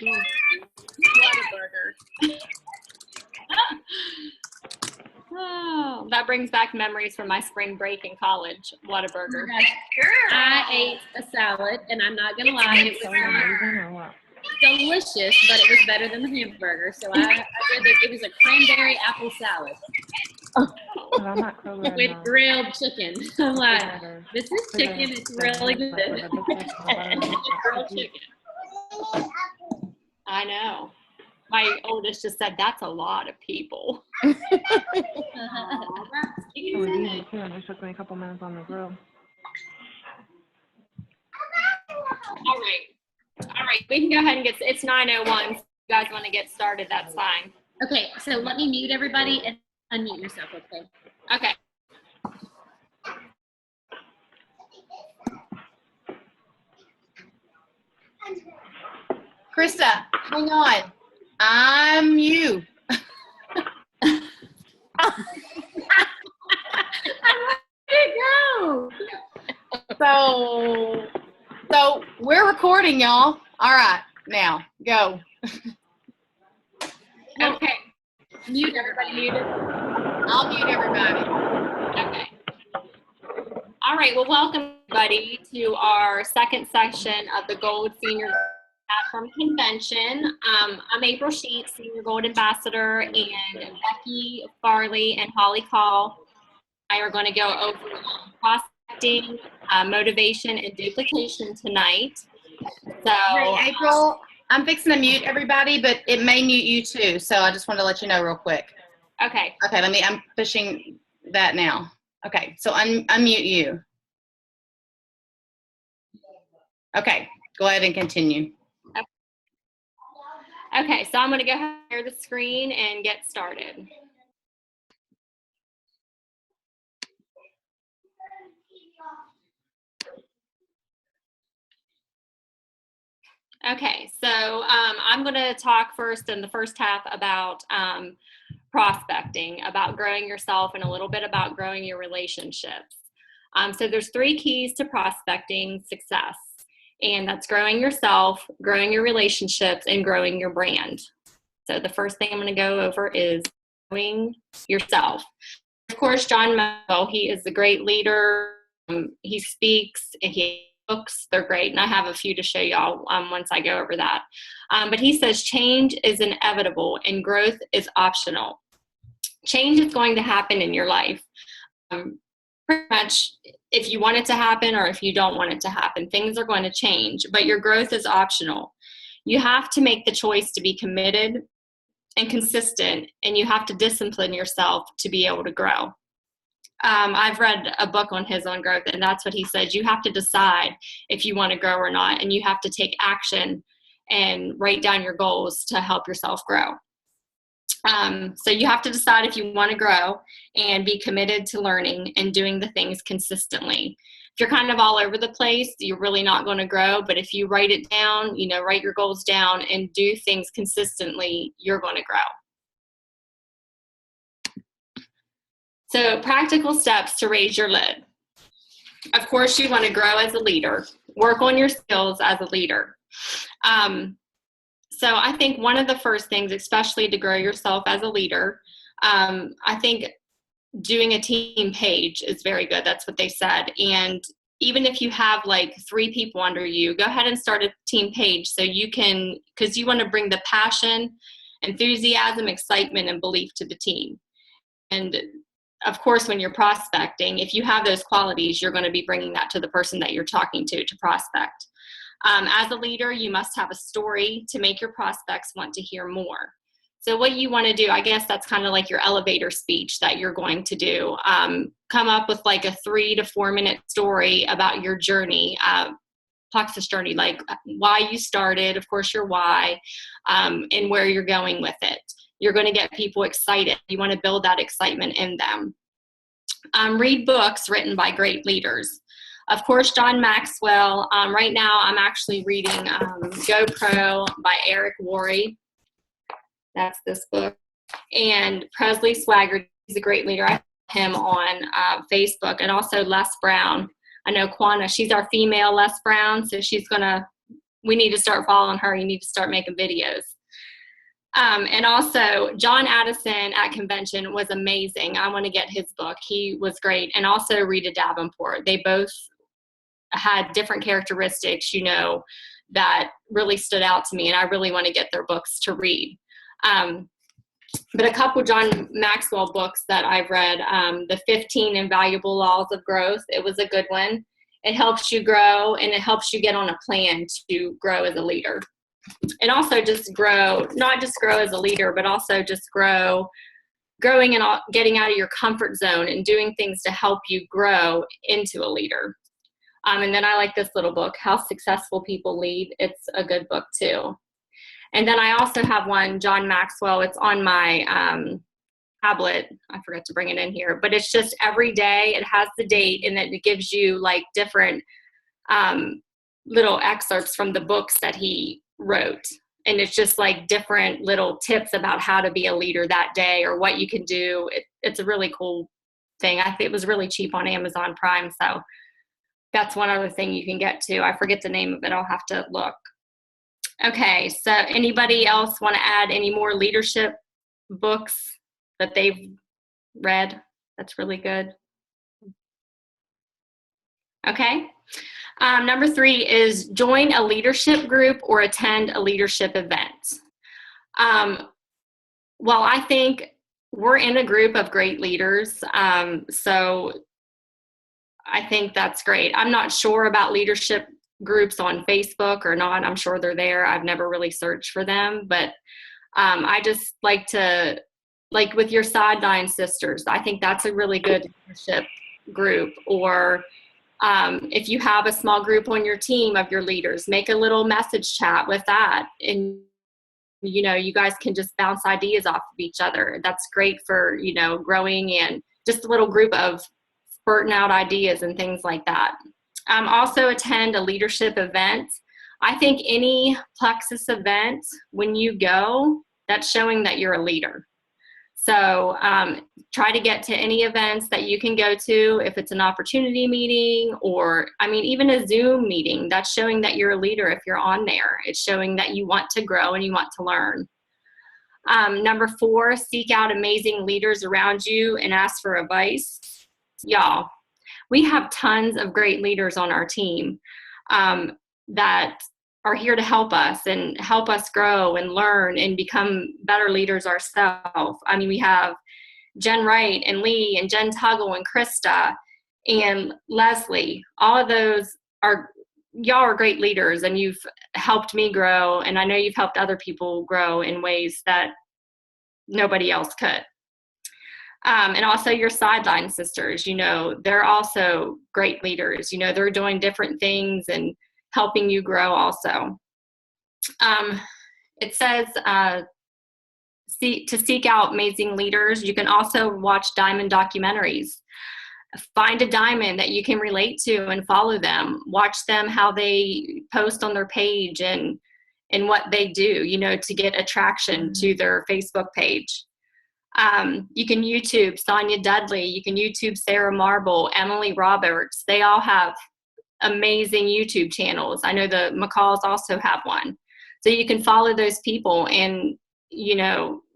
Whataburger. Oh, that brings back memories from my spring break in college. Whataburger. I ate a salad, and I'm not gonna lie, it was not delicious, but it was better than the hamburger. So I did it. It was a cranberry apple salad with grilled chicken. I'm like, this is chicken. It's really good. It's grilled chicken. I know. My oldest just said, that's a lot of people. It took me a couple minutes on the grill. All right. We can go ahead and it's 9:01. If you guys want to get started, that's fine. Okay, so let me mute everybody and unmute yourself, okay? Okay. Krista, hang on. I'm you. So we're recording, y'all. All right, now go. Okay. Mute everybody. Muted. I'll mute everybody. Okay. All right. Well, welcome everybody to our second session of the Gold Senior Platform Convention. I'm April Sheets, Senior Gold Ambassador, and Becky Farley and Holly Call. I are going to go over prospecting, motivation, and duplication tonight. So, Hey, April, I'm fixing to mute everybody, but it may mute you too. So I just wanted to let you know real quick. Okay. Okay, I'm pushing that now. Okay, so unmute you. Okay, go ahead and continue. Okay, so I'm going to go ahead and share the screen and get started. Okay, so I'm going to talk first in the first half about prospecting, about growing yourself, and a little bit about growing your relationships. So there's 3 keys to prospecting success, and that's growing yourself, growing your relationships, and growing your brand. So the first thing I'm going to go over is growing yourself. Of course, John Maxwell, he is a great leader. He speaks, and he books, they're great, and I have a few to show y'all once I go over that. But he says change is inevitable and growth is optional. Change is going to happen in your life. Pretty much if you want it to happen or if you don't want it to happen, things are going to change, but your growth is optional. You have to make the choice to be committed and consistent, and you have to discipline yourself to be able to grow. I've read a book on his own growth, and that's what he says. You have to decide if you want to grow or not, and you have to take action and write down your goals to help yourself grow. So you have to decide if you want to grow and be committed to learning and doing the things consistently. If you're kind of all over the place, you're really not going to grow, but if you write it down, write your goals down and do things consistently, you're going to grow. So practical steps to raise your lid. Of course, you want to grow as a leader. Work on your skills as a leader. So I think one of the first things, especially to grow yourself as a leader, I think doing a team page is very good. That's what they said. And even if you have like 3 people under you, go ahead and start a team page so you can, because you want to bring the passion, enthusiasm, excitement, and belief to the team. And of course, when you're prospecting, if you have those qualities, you're going to be bringing that to the person that you're talking to prospect. As a leader, you must have a story to make your prospects want to hear more. So what you want to do, I guess that's kind of like your elevator speech that you're going to do. Come up with like a 3 to 4 minute story about your journey, Plexus journey, like why you started, of course, your why, and where you're going with it. You're going to get people excited. You want to build that excitement in them. Read books written by great leaders. Of course, John Maxwell. Right now, I'm actually reading GoPro by Eric Worre. That's this book. And Presley Swaggart, he's a great leader. I have him on Facebook. And also Les Brown. I know Quana, she's our female Les Brown, so she's going to we need to start following her. You need to start making videos. And also, John Addison at convention was amazing. I want to get his book. He was great. And also Rita Davenport. They both had different characteristics, that really stood out to me. And I really want to get their books to read. But a couple John Maxwell books that I've read, the 15 Invaluable Laws of Growth, it was a good one. It helps you grow, and it helps you get on a plan to grow as a leader. And also just grow, not just grow as a leader, but also just growing and getting out of your comfort zone and doing things to help you grow into a leader. And then I like this little book, How Successful People Lead. It's a good book too. And then I also have one, John Maxwell. It's on my tablet. I forgot to bring it in here, but it's just every day. It has the date, and then it gives you like different little excerpts from the books that he wrote. And it's just like different little tips about how to be a leader that day or what you can do. It's a really cool thing. I think it was really cheap on Amazon Prime. So that's one other thing you can get to. I forget the name of it. I'll have to look. Okay, so anybody else want to add any more leadership books that they've read? That's really good. Okay. Number 3 is join a leadership group or attend a leadership event. Well, I think we're in a group of great leaders, so I think that's great. I'm not sure about leadership groups on Facebook or not. I'm sure they're there. I've never really searched for them, but I just like to, like with your Sideline Sisters, I think that's a really good leadership group. Or if you have a small group on your team of your leaders, make a little message chat with that. And, you guys can just bounce ideas off of each other. That's great for, growing and just a little group of spurting out ideas and things like that. Also attend a leadership event. I think any Plexus event, when you go, that's showing that you're a leader. So try to get to any events that you can go to. If it's an opportunity meeting or, even a Zoom meeting, that's showing that you're a leader if you're on there. It's showing that you want to grow and you want to learn. Number 4, seek out amazing leaders around you and ask for advice. Y'all, we have tons of great leaders on our team that are here to help us and help us grow and learn and become better leaders ourselves. We have Jen Wright and Lee and Jen Tuggle and Krista and Leslie. All of those y'all are great leaders, and you've helped me grow, and I know you've helped other people grow in ways that nobody else could. And also your Sideline Sisters, they're also great leaders. They're doing different things and helping you grow also. It says to seek out amazing leaders. You can also watch diamond documentaries. Find a diamond that you can relate to and follow them. Watch them, how they post on their page and what they do, to get attraction to their Facebook page. You can YouTube Sonia Dudley. You can YouTube Sarah Marble, Emily Roberts. They all have amazing YouTube channels. I know the McCalls also have one. So you can follow those people, and,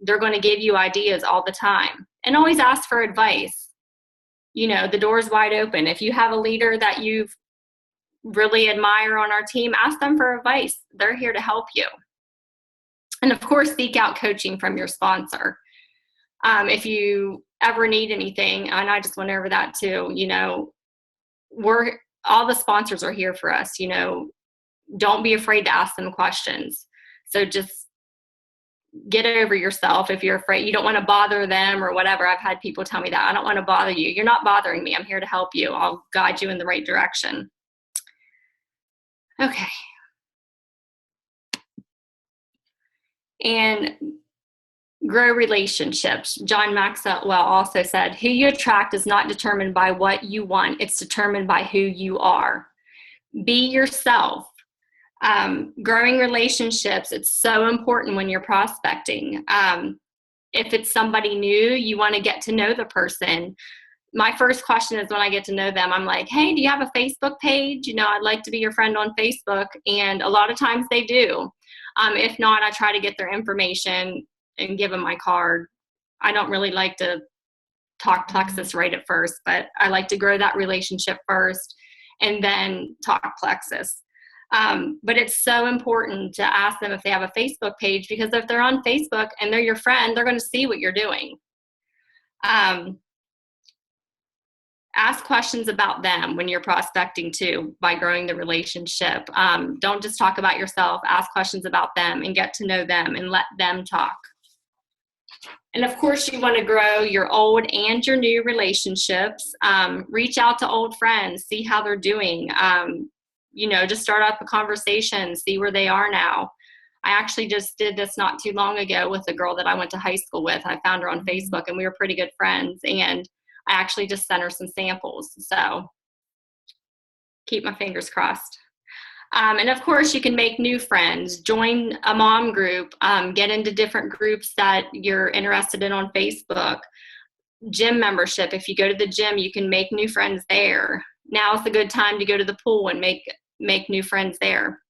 they're going to give you ideas all the time. And always ask for advice. The door's wide open. If you have a leader that you really admire on our team, ask them for advice. They're here to help you. And of course, seek out coaching from your sponsor. If you ever need anything, and I just went over that too, all the sponsors are here for us. Don't be afraid to ask them questions. So just get over yourself. If you're afraid, you don't want to bother them or whatever. I've had people tell me that. I don't want to bother you. You're not bothering me. I'm here to help you. I'll guide you in the right direction. Okay. And grow relationships. John Maxwell also said, who you attract is not determined by what you want. It's determined by who you are. Be yourself. Growing relationships, it's so important when you're prospecting. If it's somebody new, you want to get to know the person. my first question is when I get to know them, I'm like, hey, do you have a Facebook page? You know, I'd like to be your friend on Facebook. And a lot of times they do. If not, I try to get their information and give them my card. I don't really like to talk Plexus right at first, but I like to grow that relationship first and then talk Plexus. But it's so important to ask them if they have a Facebook page, because if they're on Facebook and they're your friend, they're going to see what you're doing. Ask questions about them when you're prospecting too, by growing the relationship. Don't just talk about yourself, ask questions about them and get to know them and let them talk. And of course, you want to grow your old and your new relationships. Reach out to old friends, see how they're doing. You know, just start up a conversation, see where they are now. I actually just did this not too long ago with a girl that I went to high school with. I found her on Facebook and we were pretty good friends. And I actually just sent her some samples. So keep my fingers crossed. And of course, you can make new friends, join a mom group, get into different groups that you're interested in on Facebook. Gym membership. If you go to the gym, you can make new friends there. Now is a good time to go to the pool and make new friends there.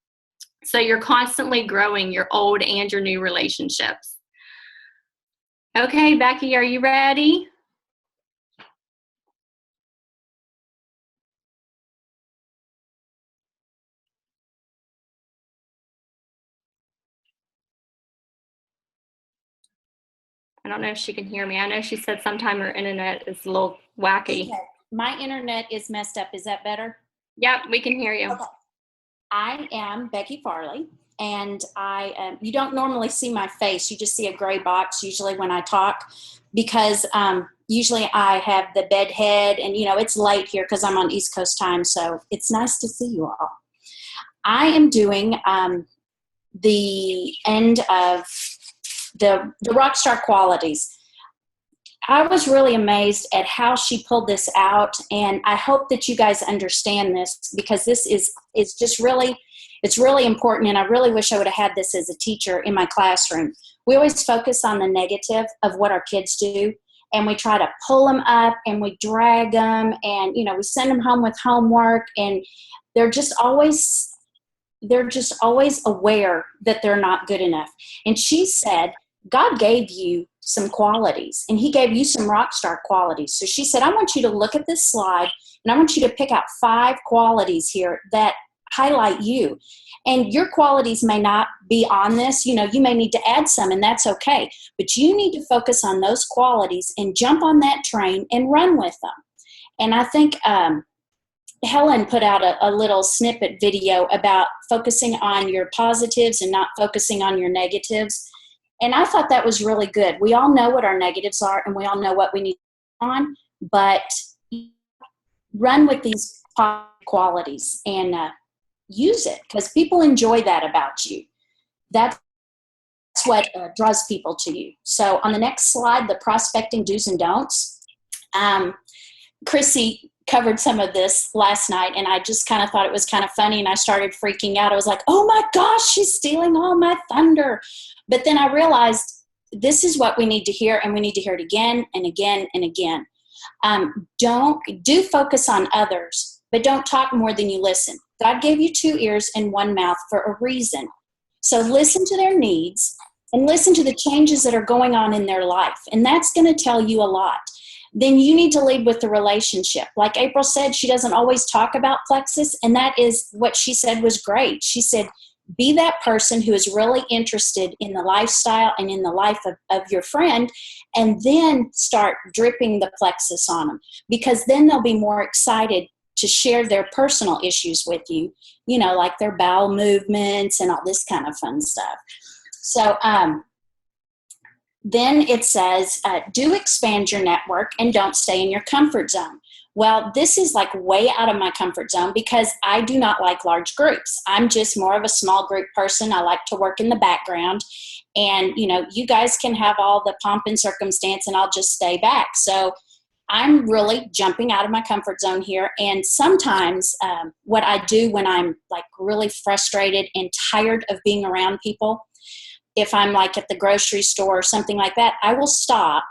So you're constantly growing your old and your new relationships. Okay, Becky, are you ready? I don't know if she can hear me. I know she said sometime her internet is a little wacky. Okay. My internet is messed up. Is that better? Yep, we can hear you. Okay. I am Becky Farley, and you don't normally see my face. You just see a gray box usually when I talk, because usually I have the bed head, and, you know, it's late here because I'm on East Coast time, so it's nice to see you all. I am doing the end of the Rockstar Qualities. I was really amazed at how she pulled this out, and I hope that you guys understand this, because this is just really, it's really important, and I really wish I would have had this as a teacher in my classroom. We always focus on the negative of what our kids do, and we try to pull them up, and we drag them, and, you know, we send them home with homework, and they're just always aware that they're not good enough. And she said, God gave you some qualities, and he gave you some rock star qualities. So she said, I want you to look at this slide, and I want you to pick out 5 qualities here that highlight you. And your qualities may not be on this. You know, you may need to add some, and that's okay. But you need to focus on those qualities and jump on that train and run with them. And I think Helen put out a little snippet video about focusing on your positives and not focusing on your negatives. And I thought that was really good. We all know what our negatives are, and we all know what we need to work on, but run with these qualities and use it, because people enjoy that about you. That's what draws people to you. So on the next slide, the prospecting do's and don'ts. Chrissy covered some of this last night, and I just kind of thought it was kind of funny, and I started freaking out. I was like, oh my gosh, she's stealing all my thunder. But then I realized this is what we need to hear, and we need to hear it again and again and again. Do focus on others, but don't talk more than you listen. God gave you 2 ears and 1 mouth for a reason. So listen to their needs and listen to the changes that are going on in their life, and that's going to tell you a lot. Then you need to lead with the relationship. Like April said, she doesn't always talk about Plexus, and that is what she said was great. She said, be that person who is really interested in the lifestyle and in the life of your friend, and then start dripping the Plexus on them, because then they'll be more excited to share their personal issues with you, you know, like their bowel movements and all this kind of fun stuff. So then it says, do expand your network and don't stay in your comfort zone. Well, this is like way out of my comfort zone, because I do not like large groups. I'm just more of a small group person. I like to work in the background, and, you know, you guys can have all the pomp and circumstance, and I'll just stay back. So I'm really jumping out of my comfort zone here. And sometimes what I do when I'm like really frustrated and tired of being around people, if I'm like at the grocery store or something like that, I will stop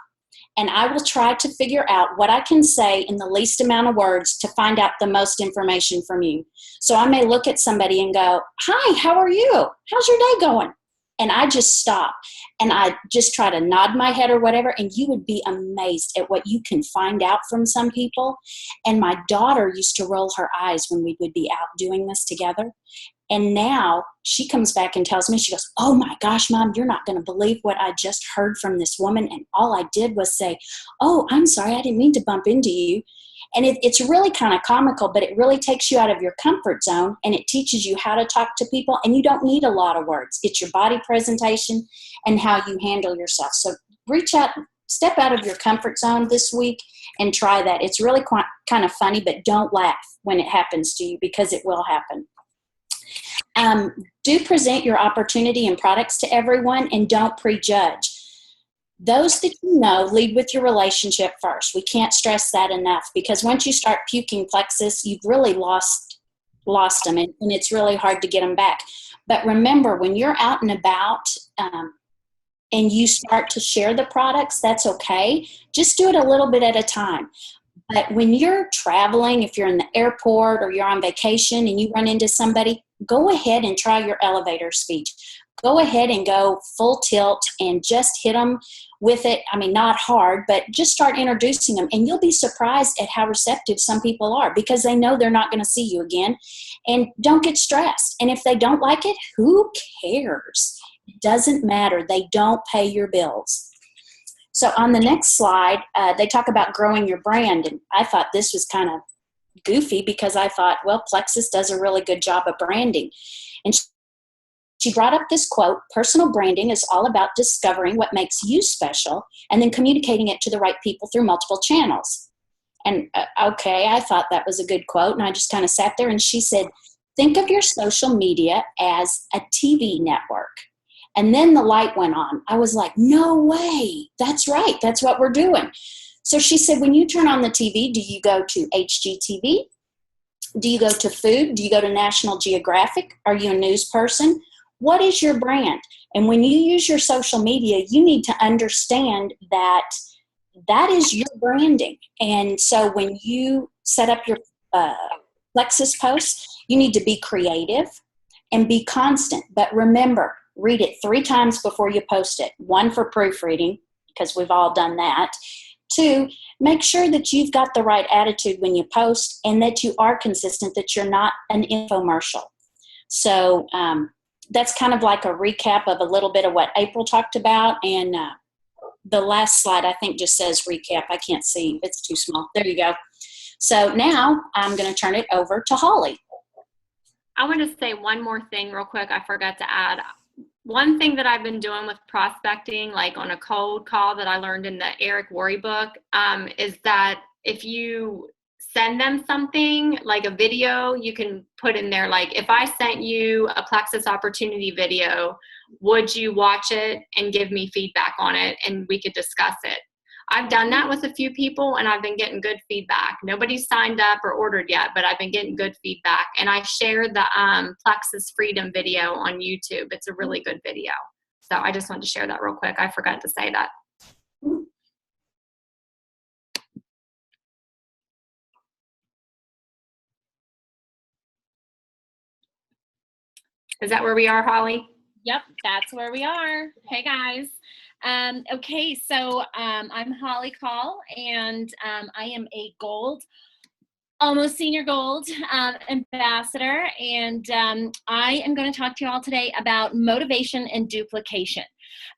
and I will try to figure out what I can say in the least amount of words to find out the most information from you. So I may look at somebody and go, hi, how are you? How's your day going? And I just stop and I just try to nod my head or whatever. And you would be amazed at what you can find out from some people. And my daughter used to roll her eyes when we would be out doing this together. And now she comes back and tells me, she goes, oh my gosh, Mom, you're not going to believe what I just heard from this woman. And all I did was say, oh, I'm sorry, I didn't mean to bump into you. And it's really kind of comical, but it really takes you out of your comfort zone and it teaches you how to talk to people. And you don't need a lot of words. It's your body presentation and how you handle yourself. So reach out, step out of your comfort zone this week and try that. It's really kind of funny, but don't laugh when it happens to you because it will happen. Do present your opportunity and products to everyone and don't prejudge. Those that you know, lead with your relationship first. We can't stress that enough because once you start puking plexus, you've really lost them and it's really hard to get them back. But remember, when you're out and about and you start to share the products, that's okay. Just do it a little bit at a time. But when you're traveling, if you're in the airport or you're on vacation and you run into somebody, go ahead and try your elevator speech. Go ahead and go full tilt and just hit them with it. I mean, not hard, but just start introducing them. And you'll be surprised at how receptive some people are because they know they're not going to see you again. And don't get stressed. And if they don't like it, who cares? It doesn't matter. They don't pay your bills. So on the next slide, they talk about growing your brand. And I thought this was kind of goofy because I thought, well, Plexus does a really good job of branding. And she brought up this quote, personal branding is all about discovering what makes you special and then communicating it to the right people through multiple channels. And okay, I thought that was a good quote. And I just kind of sat there and she said, think of your social media as a TV network. And then the light went on. I was like, no way. That's right. That's what we're doing. So she said, when you turn on the TV, do you go to HGTV? Do you go to food? Do you go to National Geographic? Are you a news person? What is your brand? And when you use your social media, you need to understand that that is your branding. And so when you set up your Plexus posts, you need to be creative and be constant. But remember, read it 3 times before you post it. 1 for proofreading, because we've all done that. 2, make sure that you've got the right attitude when you post and that you are consistent, that you're not an infomercial. So that's kind of like a recap of a little bit of what April talked about. And the last slide, I think, just says recap. I can't see. It's too small. There you go. So now I'm going to turn it over to Holly. I want to say one more thing real quick. I forgot to add. One thing that I've been doing with prospecting, like on a cold call that I learned in the Eric Worre book, is that if you send them something like a video, you can put in there, like, if I sent you a Plexus opportunity video, would you watch it and give me feedback on it and we could discuss it? I've done that with a few people and I've been getting good feedback. Nobody's signed up or ordered yet, but I've been getting good feedback. And I shared the Plexus Freedom video on YouTube. It's a really good video. So I just wanted to share that real quick. I forgot to say that. Is that where we are, Holly? Yep, that's where we are. Hey guys. Okay, so I'm Holly Call, and I am a gold, almost senior gold ambassador, and I am going to talk to you all today about motivation and duplication.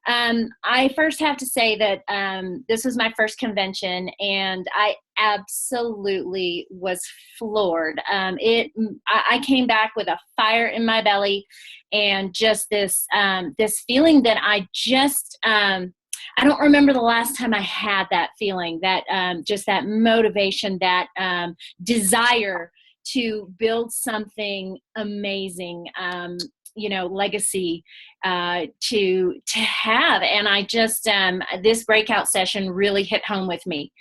I first have to say that this was my first convention, and I absolutely was floored. I came back with a fire in my belly, and just this feeling that I don't remember the last time I had that feeling, that just that motivation, that desire to build something amazing, legacy to have. And I just, this breakout session really hit home with me.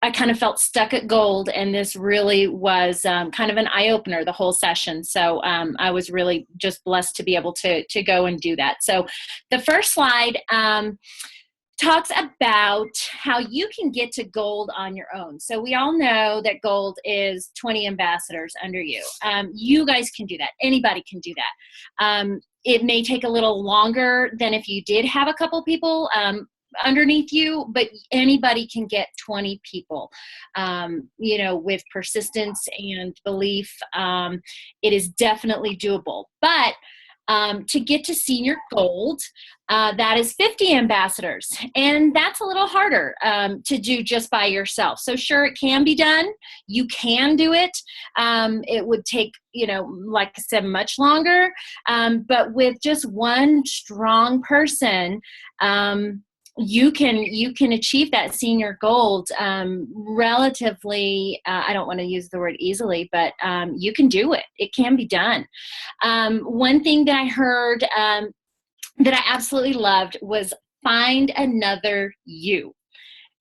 I kind of felt stuck at gold, and this really was kind of an eye-opener, the whole session. So I was really just blessed to be able to go and do that. So the first slide talks about how you can get to gold on your own. So we all know that gold is 20 ambassadors under you. You guys can do that. Anybody can do that. It may take a little longer than if you did have a couple people underneath you, but anybody can get 20 people, with persistence and belief. It is definitely doable. But to get to senior gold, that is 50 ambassadors. And that's a little harder to do just by yourself. So sure, it can be done. You can do it. It would take, like I said, much longer. But with just one strong person, you can achieve that senior gold relatively. I don't want to use the word easily, but you can do it. It can be done. One thing that I heard that I absolutely loved was find another you.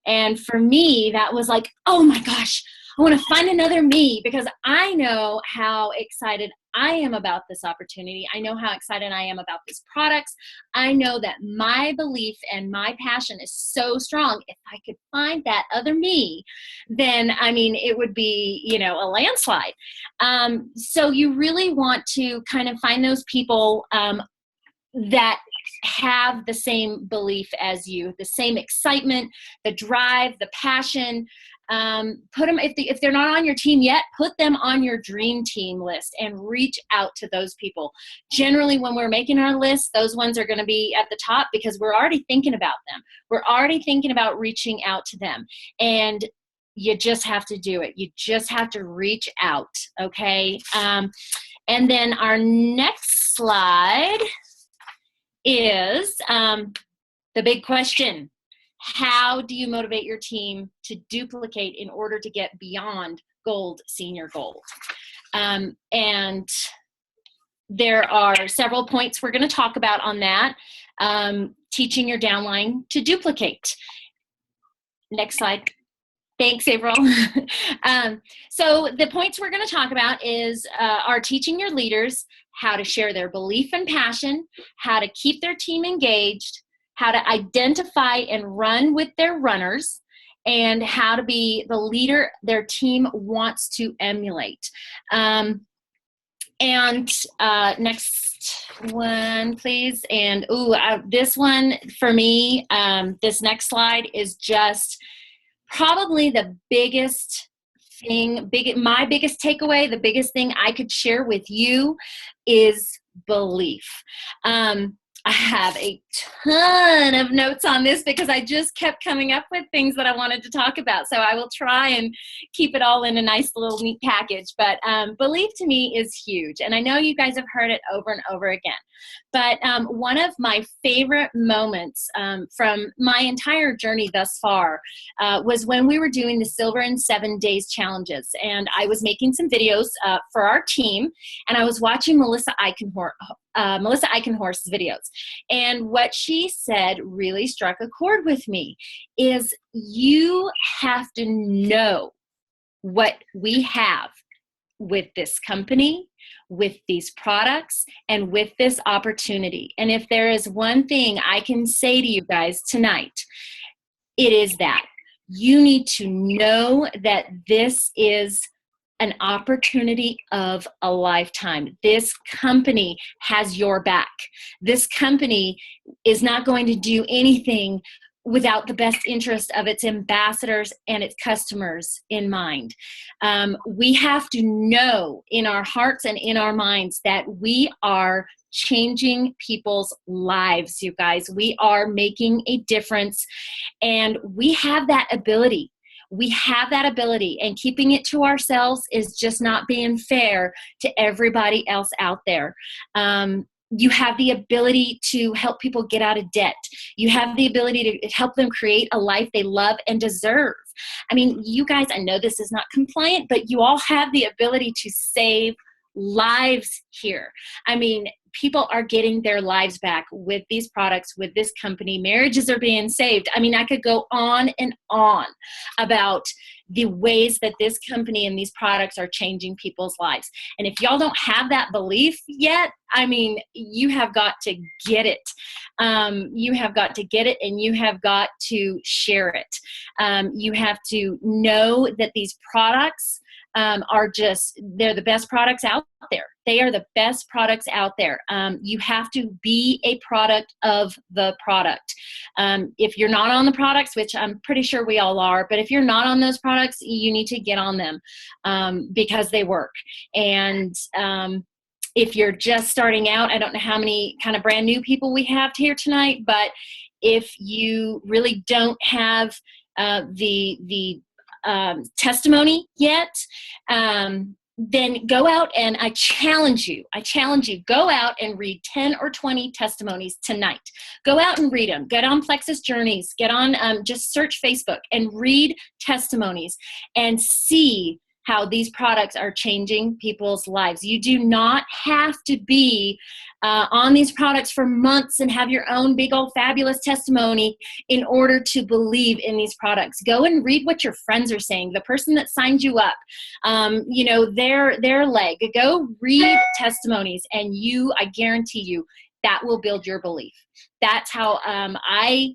And for me, that was like, oh my gosh, I want to find another me, because I know how excited I am about this opportunity. I know how excited I am about these products. I know that my belief and my passion is so strong. If I could find that other me, then, it would be, a landslide. So you really want to kind of find those people that have the same belief as you, the same excitement, the drive, the passion. Put them, if they're not on your team yet, put them on your dream team list and reach out to those people. Generally, when we're making our list, those ones are going to be at the top because we're already thinking about them. We're already thinking about reaching out to them. And you just have to do it. You just have to reach out, okay? And then our next slide is the big question. How do you motivate your team to duplicate in order to get beyond gold, senior gold? And there are several points we're going to talk about on that. Teaching your downline to duplicate. Next slide. Thanks, April. So the points we're going to talk about are teaching your leaders how to share their belief and passion, how to keep their team engaged, how to identify and run with their runners, and how to be the leader their team wants to emulate. Next one, please. And this one for me, this next slide is just probably the biggest thing, my biggest takeaway, the biggest thing I could share with you is belief. I have a ton of notes on this because I just kept coming up with things that I wanted to talk about. So I will try and keep it all in a nice little neat package. But belief to me is huge. And I know you guys have heard it over and over again. But one of my favorite moments from my entire journey thus far was when we were doing the Silver in 7 Days challenges. And I was making some videos for our team. And I was watching Melissa Eichenhorst's videos. And what she said really struck a chord with me is you have to know what we have with this company, with these products, and with this opportunity. And if there is one thing I can say to you guys tonight, it is that you need to know that this is an opportunity of a lifetime. This company has your back. This company is not going to do anything without the best interest of its ambassadors and its customers in mind. We have to know in our hearts and in our minds that we are changing people's lives, you guys. We are making a difference, and we have that ability. We have that ability, and keeping it to ourselves is just not being fair to everybody else out there. You have the ability to help people get out of debt. You have the ability to help them create a life they love and deserve. I mean, you guys, I know this is not compliant, but you all have the ability to save lives here. I mean, people are getting their lives back with these products, with this company. Marriages are being saved. I mean, I could go on and on about the ways that this company and these products are changing people's lives. And if y'all don't have that belief yet, I mean, you have got to get it. You have got to get it, and you have got to share it. You have to know that these products they're the best products out there. They are the best products out there. You have to be a product of the product. If you're not on the products, which I'm pretty sure we all are, but if you're not on those products, you need to get on them because they work. And if you're just starting out, I don't know how many kind of brand new people we have here tonight, but if you really don't have the testimony yet, then go out and I challenge you, go out and read 10 or 20 testimonies tonight. Go out and read them. Get on Plexus Journeys. Get on, just search Facebook and read testimonies and see how these products are changing people's lives. You do not have to be on these products for months and have your own big old fabulous testimony in order to believe in these products. Go and read what your friends are saying. The person that signed you up, their leg. Go read testimonies, and I guarantee you, that will build your belief. That's how I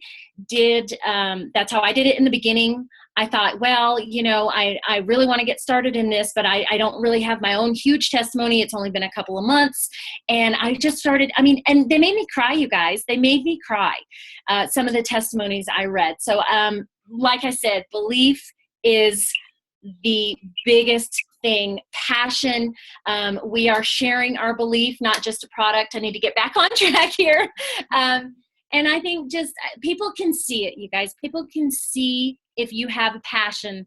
did. That's how I did it in the beginning. I thought, well, I really want to get started in this, but I don't really have my own huge testimony. It's only been a couple of months. And I just started, and they made me cry, you guys. They made me cry, some of the testimonies I read. So like I said, belief is the biggest thing. Passion. We are sharing our belief, not just a product. I need to get back on track here. And I think just people can see it, you guys. People can see if you have a passion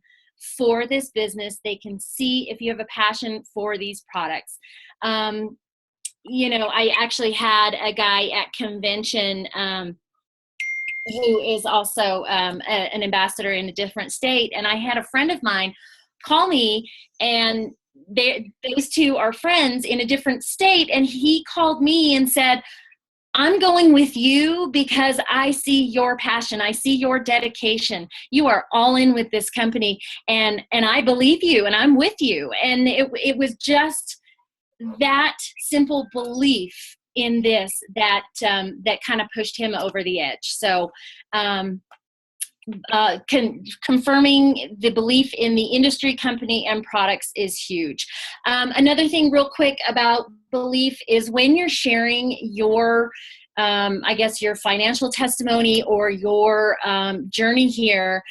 for this business. They can see if you have a passion for these products. I actually had a guy at convention who is also an ambassador in a different state. And I had a friend of mine call me, and those two are friends in a different state. And he called me and said, I'm going with you because I see your passion. I see your dedication. You are all in with this company, and I believe you, and I'm with you. And it was just that simple belief in this that kind of pushed him over the edge. So confirming the belief in the industry, company, and products is huge. Another thing real quick about belief is when you're sharing your your financial testimony or your journey here,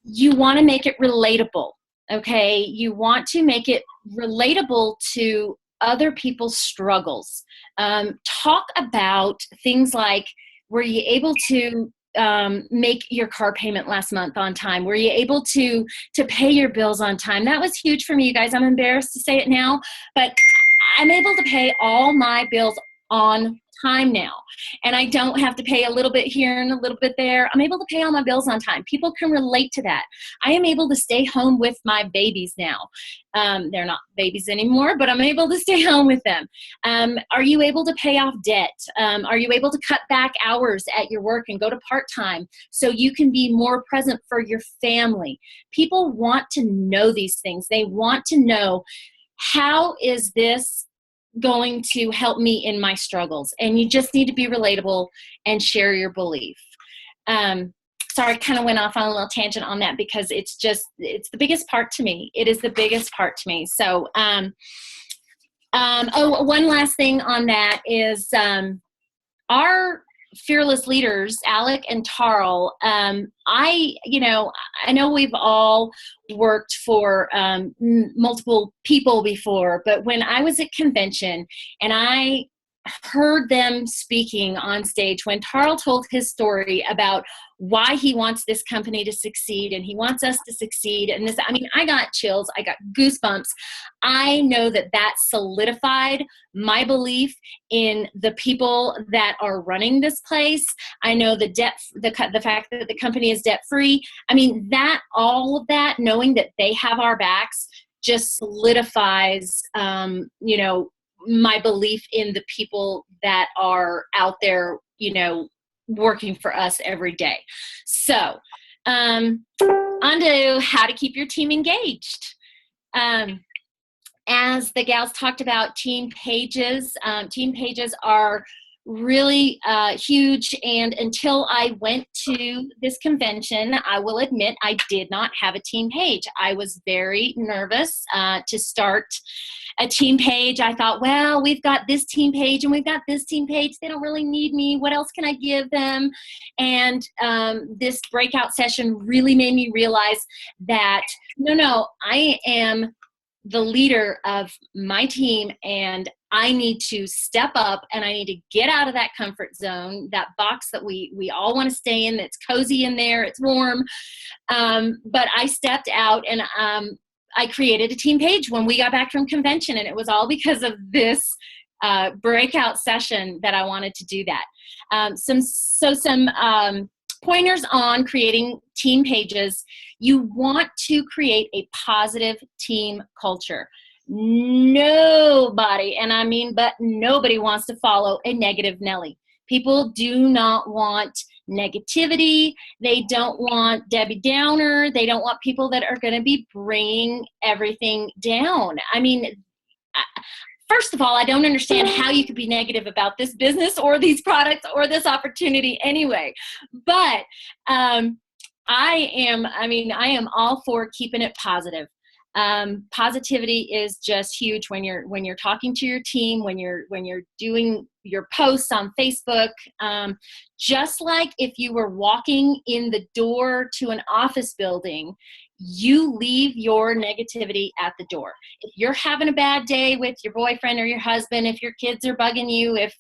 you want to make it relatable. Okay, you want to make it relatable to other people's struggles. Talk about things like, were you able to make your car payment last month on time? Were you able to pay your bills on time? That was huge for me, you guys. I'm embarrassed to say it now, but I'm able to pay all my bills on time now. And I don't have to pay a little bit here and a little bit there. I'm able to pay all my bills on time. People can relate to that. I am able to stay home with my babies now. They're not babies anymore, but I'm able to stay home with them. Are you able to pay off debt? Are you able to cut back hours at your work and go to part-time so you can be more present for your family? People want to know these things. They want to know, how is this going to help me in my struggles? And you just need to be relatable and share your belief. Sorry, I kind of went off on a little tangent on that because it's the biggest part to me. It is the biggest part to me. So, one last thing on that is our fearless leaders, Alec and Tarl. I know we've all worked for multiple people before, but when I was at convention and I heard them speaking on stage, when Tarl told his story about why he wants this company to succeed and he wants us to succeed, and this, I got chills, I got goosebumps. I know that solidified my belief in the people that are running this place. I know the fact that the company is debt free. All of that, knowing that they have our backs, just solidifies, my belief in the people that are out there, you know, working for us every day. So, on to how to keep your team engaged. As the gals talked about, team pages are really huge. And until I went to this convention, I will admit I did not have a team page. I was very nervous to start a team page. I thought, well, we've got this team page and we've got this team page. They don't really need me. What else can I give them? And this breakout session really made me realize that, no, I am the leader of my team, and I need to step up and I need to get out of that comfort zone, that box that we all want to stay in, that's cozy in there, it's warm. But I stepped out and I created a team page when we got back from convention, and it was all because of this breakout session that I wanted to do that. Some pointers on creating team pages. You want to create a positive team culture. Nobody, and I mean but nobody, wants to follow a negative Nelly. People do not want negativity. They don't want Debbie Downer. They don't want people that are going to be bringing everything down. I mean, first of all, I don't understand how you could be negative about this business or these products or this opportunity anyway. But I am all for keeping it positive. Positivity is just huge when you're talking to your team, when you're doing your posts on Facebook. Just like if you were walking in the door to an office building, you leave your negativity at the door. If you're having a bad day with your boyfriend or your husband, if your kids are bugging you, if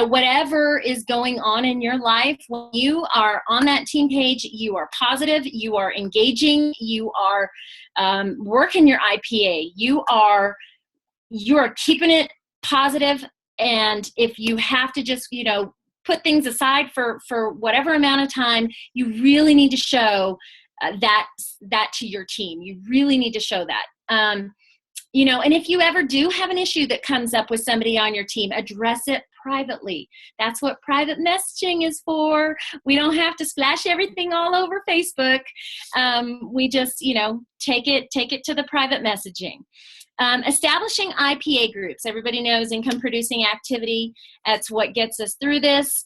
whatever is going on in your life, when you are on that team page, you are positive, you are engaging, you are working your IPA, you are keeping it positive. And if you have to just, put things aside for whatever amount of time, you really need to show that to your team. You really need to show that. And if you ever do have an issue that comes up with somebody on your team, address it privately. That's what private messaging is for. We don't have to splash everything all over Facebook. We just, take it to the private messaging. Establishing IPA groups. Everybody knows income producing activity. That's what gets us through this.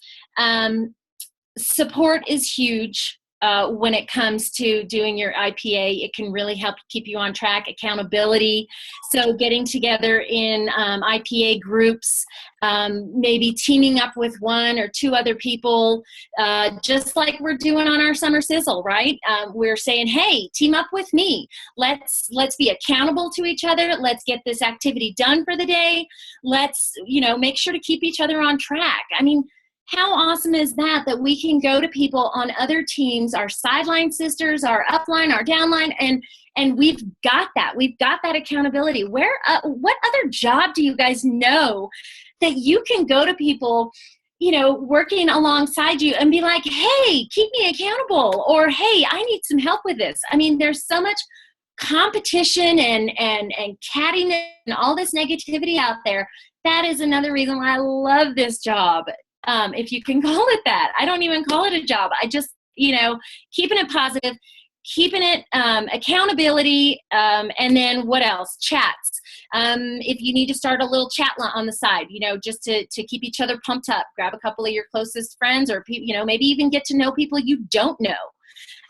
Support is huge. When it comes to doing your IPA, it can really help keep you on track. Accountability. So getting together in IPA groups, maybe teaming up with one or two other people, just like we're doing on our summer sizzle, right? We're saying, hey, team up with me. Let's be accountable to each other. Let's get this activity done for the day. Let's, make sure to keep each other on track. I mean, how awesome is that we can go to people on other teams, our sideline sisters, our upline, our downline, and we've got that. We've got that accountability. What other job do you guys know that you can go to people, working alongside you and be like, hey, keep me accountable, or hey, I need some help with this. I mean, there's so much competition and cattiness and all this negativity out there. That is another reason why I love this job. If you can call it that. I don't even call it a job. I just, keeping it positive, keeping it accountability, and then what else? Chats. If you need to start a little chat on the side, just to keep each other pumped up, grab a couple of your closest friends, or maybe even get to know people you don't know,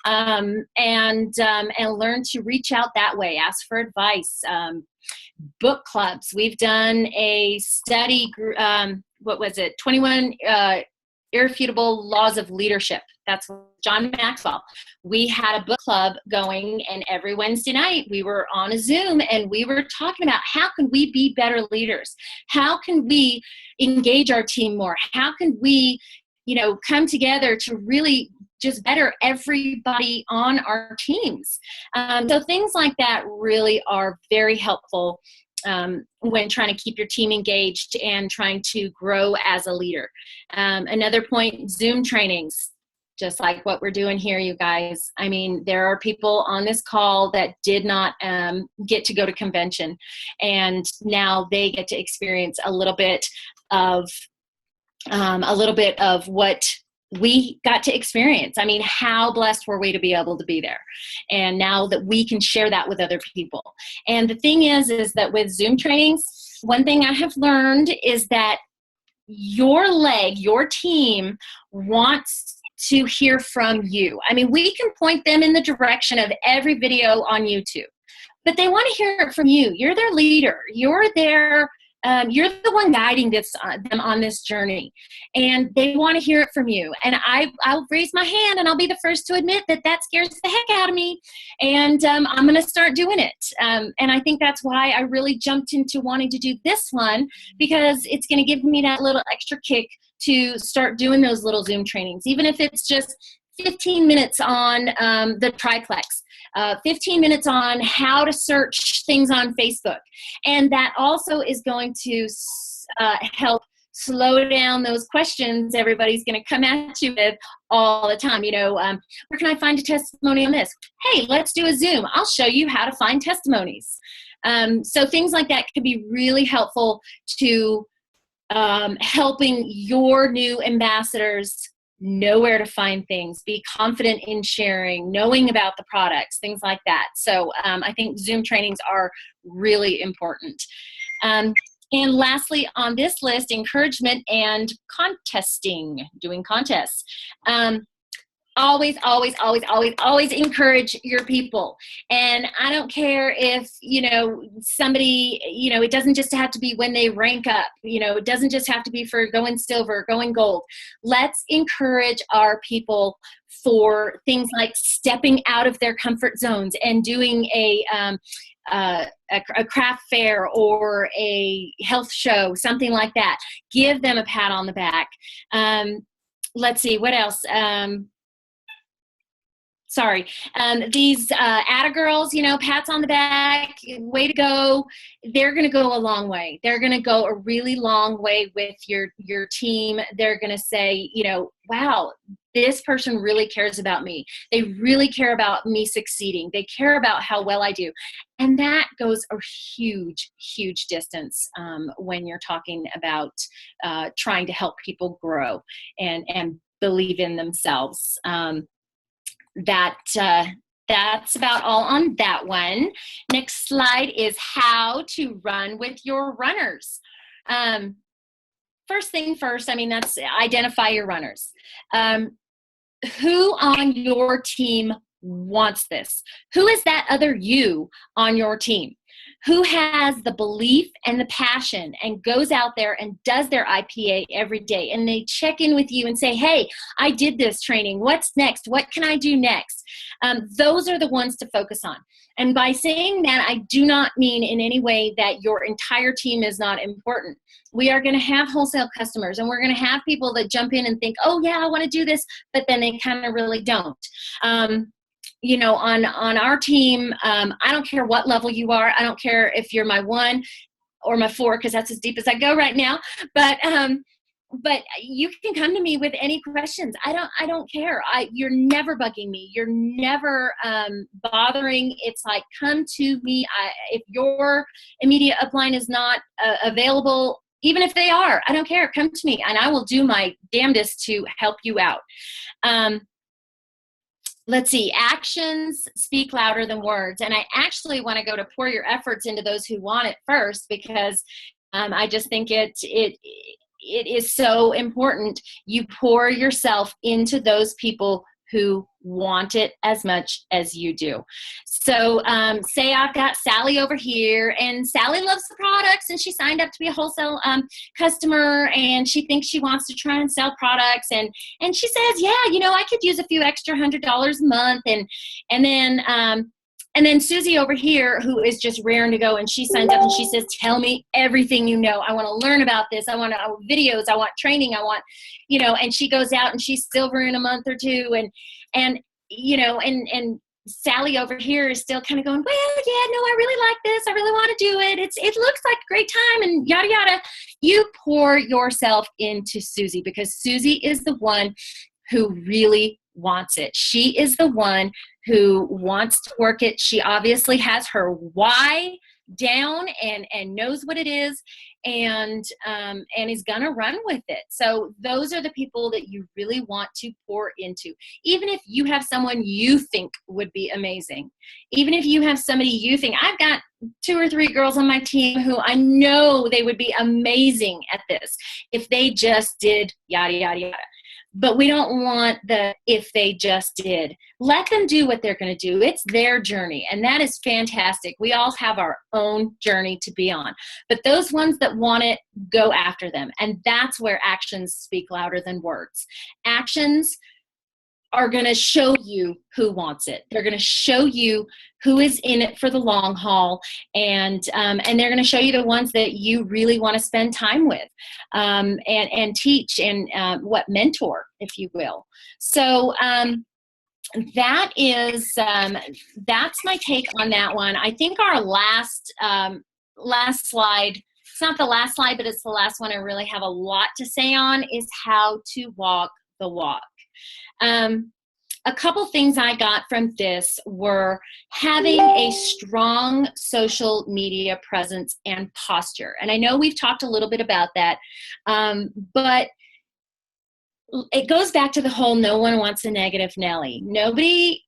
and learn to reach out that way. Ask for advice. Book clubs. We've done a study. 21 Irrefutable Laws of Leadership. That's John Maxwell. We had a book club going, and every Wednesday night we were on a Zoom and we were talking about how can we be better leaders? How can we engage our team more? How can we, come together to really just better everybody on our teams? So things like that really are very helpful when trying to keep your team engaged and trying to grow as a leader. Another point, Zoom trainings. just like what we're doing here, you guys. I mean, there are people on this call that did not get to go to convention, and now they get to experience a little bit of what we got to experience. I mean, how blessed were we to be able to be there? And now that we can share that with other people. And the thing is that with Zoom trainings, one thing I have learned is that your team wants to hear from you. I mean, we can point them in the direction of every video on YouTube, but they want to hear it from you. You're their leader. You're the one guiding them on this journey, and they want to hear it from you. And I'll raise my hand, and I'll be the first to admit that scares the heck out of me, and I'm going to start doing it. And I think that's why I really jumped into wanting to do this one, because it's going to give me that little extra kick to start doing those little Zoom trainings, even if it's just 15 minutes on the triplex. 15 minutes on how to search things on Facebook. And that also is going to help slow down those questions everybody's going to come at you with all the time. Where can I find a testimony on this? Hey, let's do a Zoom. I'll show you how to find testimonies. So things like that could be really helpful to helping your new ambassadors know where to find things, be confident in sharing, knowing about the products, things like that. So I think Zoom trainings are really important. And lastly on this list, encouragement and contesting, doing contests. Always encourage your people. And I don't care if, somebody, it doesn't just have to be when they rank up, it doesn't just have to be for going silver, going gold. Let's encourage our people for things like stepping out of their comfort zones and doing a craft fair or a health show, something like that. Give them a pat on the back. Let's see, what else? These Atta girls, pats on the back, way to go. They're going to go a long way. They're going to go a really long way with your team. They're going to say, wow, this person really cares about me. They really care about me succeeding. They care about how well I do. And that goes a huge, huge distance when you're talking about trying to help people grow and believe in themselves. That's about all on that one. Next slide is how to run with your runners. First thing first, that's identify your runners. Who on your team wants this? Who is that other you on your team? Who has the belief and the passion and goes out there and does their IPA every day, and they check in with you and say, hey, I did this training. What's next? What can I do next? Those are the ones to focus on. And by saying that, I do not mean in any way that your entire team is not important. We are going to have wholesale customers, and we're going to have people that jump in and think, oh yeah, I want to do this, but then they kind of really don't. On our team, I don't care what level you are. I don't care if you're my 1 or my 4, because that's as deep as I go right now. But you can come to me with any questions. I don't care. You're never bugging me. You're never bothering. It's like, come to me. If your immediate upline is not available, even if they are, I don't care. Come to me, and I will do my damnedest to help you out. Let's see, actions speak louder than words. And I actually want to go to pour your efforts into those who want it first, because I just think it is so important. You pour yourself into those people who want it as much as you do. So say I've got Sally over here, and Sally loves the products, and she signed up to be a wholesale customer, and she thinks she wants to try and sell products, and she says, yeah, I could use a few extra $100 a month, and then Susie over here, who is just raring to go, and she signs up and she says, tell me everything you know. I want to learn about this. I want videos. I want training. I want, and she goes out and she's silver in a month or two. And Sally over here is still kind of going, well, yeah, no, I really like this. I really want to do it. It looks like a great time and yada, yada. You pour yourself into Susie, because Susie is the one who really wants it. She is the one who wants to work it. She obviously has her why down and knows what it is, and is gonna run with it. So those are the people that you really want to pour into. Even if you have someone you think would be amazing, even if you have somebody you think, I've got 2 or 3 girls on my team who I know they would be amazing at this if they just did yada yada yada. But we don't want the if they just did. Let them do what they're going to do. It's their journey, and that is fantastic. We all have our own journey to be on. But those ones that want it, go after them. And that's where actions speak louder than words. Actions are going to show you who wants it. They're going to show you who is in it for the long haul, and they're going to show you the ones that you really want to spend time with, and teach and mentor, if you will. So that is that's my take on that one. I think our last slide. It's not the last slide, but it's the last one I really have a lot to say on, is how to walk the walk. A couple things I got from this were having a strong social media presence and posture. And I know we've talked a little bit about that, but it goes back to the whole no one wants a negative Nelly. Nobody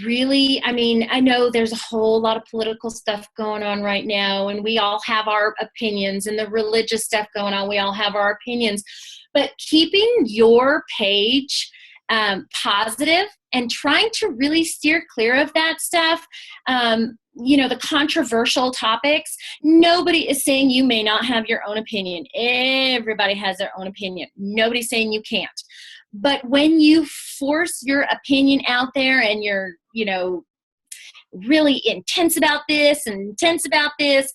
really, I mean, I know there's a whole lot of political stuff going on right now, and we all have our opinions, and the religious stuff going on, we all have our opinions. But keeping your page positive and trying to really steer clear of that stuff, the controversial topics. Nobody is saying you may not have your own opinion. Everybody has their own opinion. Nobody's saying you can't. But when you force your opinion out there and you're, really intense about this and intense about this,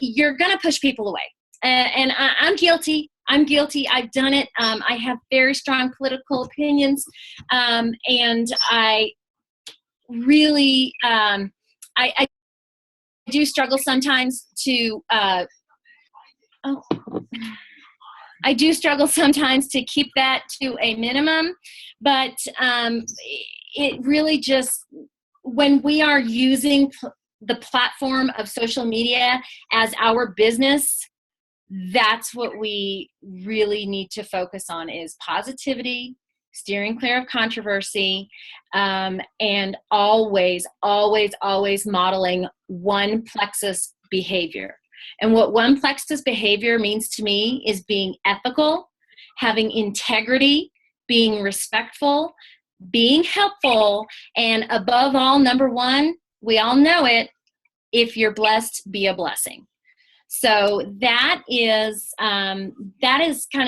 you're going to push people away. And I'm guilty. I've done it. I have very strong political opinions. And I really, I do struggle sometimes to, keep that to a minimum, but it really just, when we are using the platform of social media as our business, that's what we really need to focus on, is positivity, steering clear of controversy, and always, always, always modeling one plexus behavior. And what one plexus behavior means to me is being ethical, having integrity, being respectful, being helpful, and above all, number one, we all know it, if you're blessed, be a blessing. So that is kind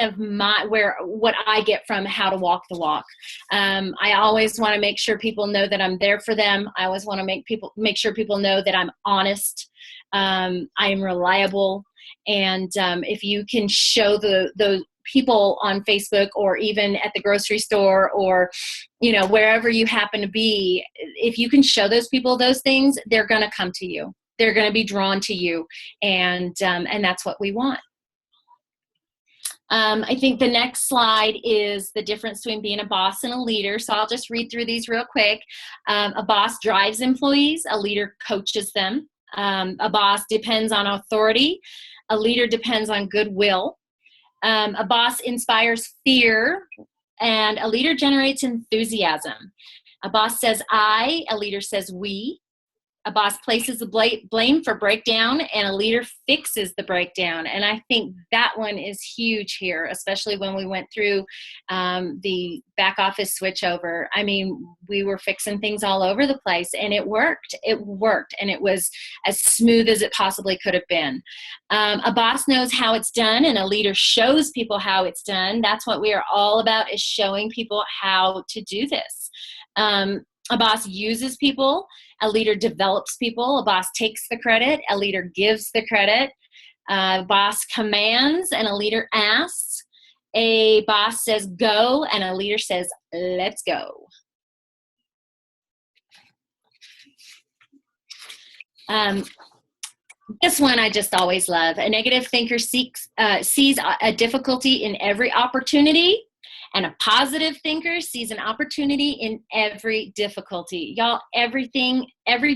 of what I get from how to walk the walk. I always want to make sure people know that I'm there for them. I always want to make sure people know that I'm honest. I am reliable. And if you can show those people on Facebook, or even at the grocery store, or wherever you happen to be, if you can show those people those things, they're going to come to you. They're going to be drawn to you, and that's what we want. I think the next slide is the difference between being a boss and a leader. So I'll just read through these real quick. A boss drives employees. A leader coaches them. A boss depends on authority. A leader depends on goodwill. A boss inspires fear, and a leader generates enthusiasm. A boss says I, a leader says we. A boss places the blame for breakdown, and a leader fixes the breakdown. And I think that one is huge here, especially when we went through the back office switchover. I mean, we were fixing things all over the place, and it worked. It worked, and it was as smooth as it possibly could have been. A boss knows how it's done, and a leader shows people how it's done. That's what we are all about, is showing people how to do this. A boss uses people. A leader develops people. A boss takes the credit. A leader gives the credit. A boss commands, and a leader asks. A boss says go, and a leader says let's go. This one I just always love. A negative thinker sees a difficulty in every opportunity, And a positive thinker sees an opportunity in every difficulty. Y'all, every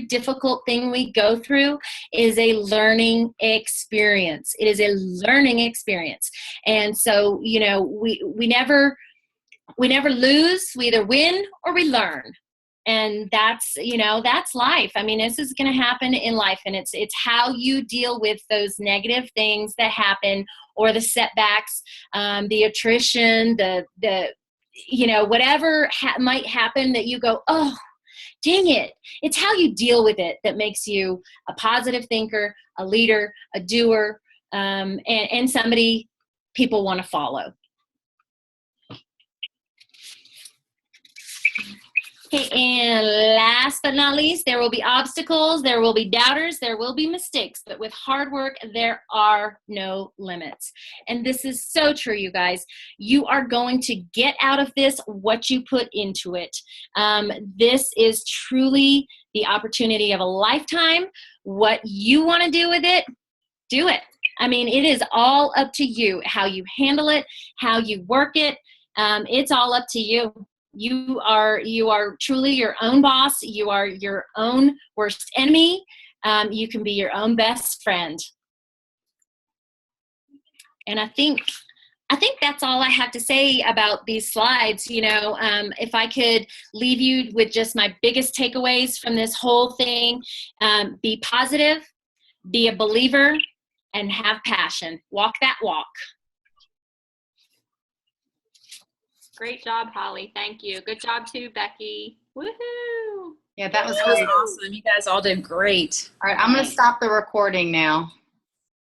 difficult thing we go through is a learning experience. It is a learning experience. And so, you know, we never lose. We either win or we learn. And that's, you know, that's life. I mean, this is going to happen in life, and it's how you deal with those negative things that happen, or the setbacks, the attrition, the you know, whatever might happen that you go, oh, dang it. It's how you deal with it that makes you a positive thinker, a leader, a doer, and somebody people want to follow. Okay, and last but not least, there will be obstacles, there will be doubters, there will be mistakes, but with hard work, there are no limits. And this is so true, you guys. You are going to get out of this what you put into it. This is truly the opportunity of a lifetime. What you want to do with it, do it. I mean, it is all up to you, how you handle it, how you work it. It's all up to you. You are truly your own boss. You are your own worst enemy. You can be your own best friend. And I think that's all I have to say about these slides. You know, if I could leave you with just my biggest takeaways from this whole thing, be positive, be a believer, and have passion. Walk that walk. Great job, Holly. Thank you. Good job too, Becky. Woohoo! Yeah, that was That was great. awesome. You guys all did great. All right, I'm going to stop the recording now.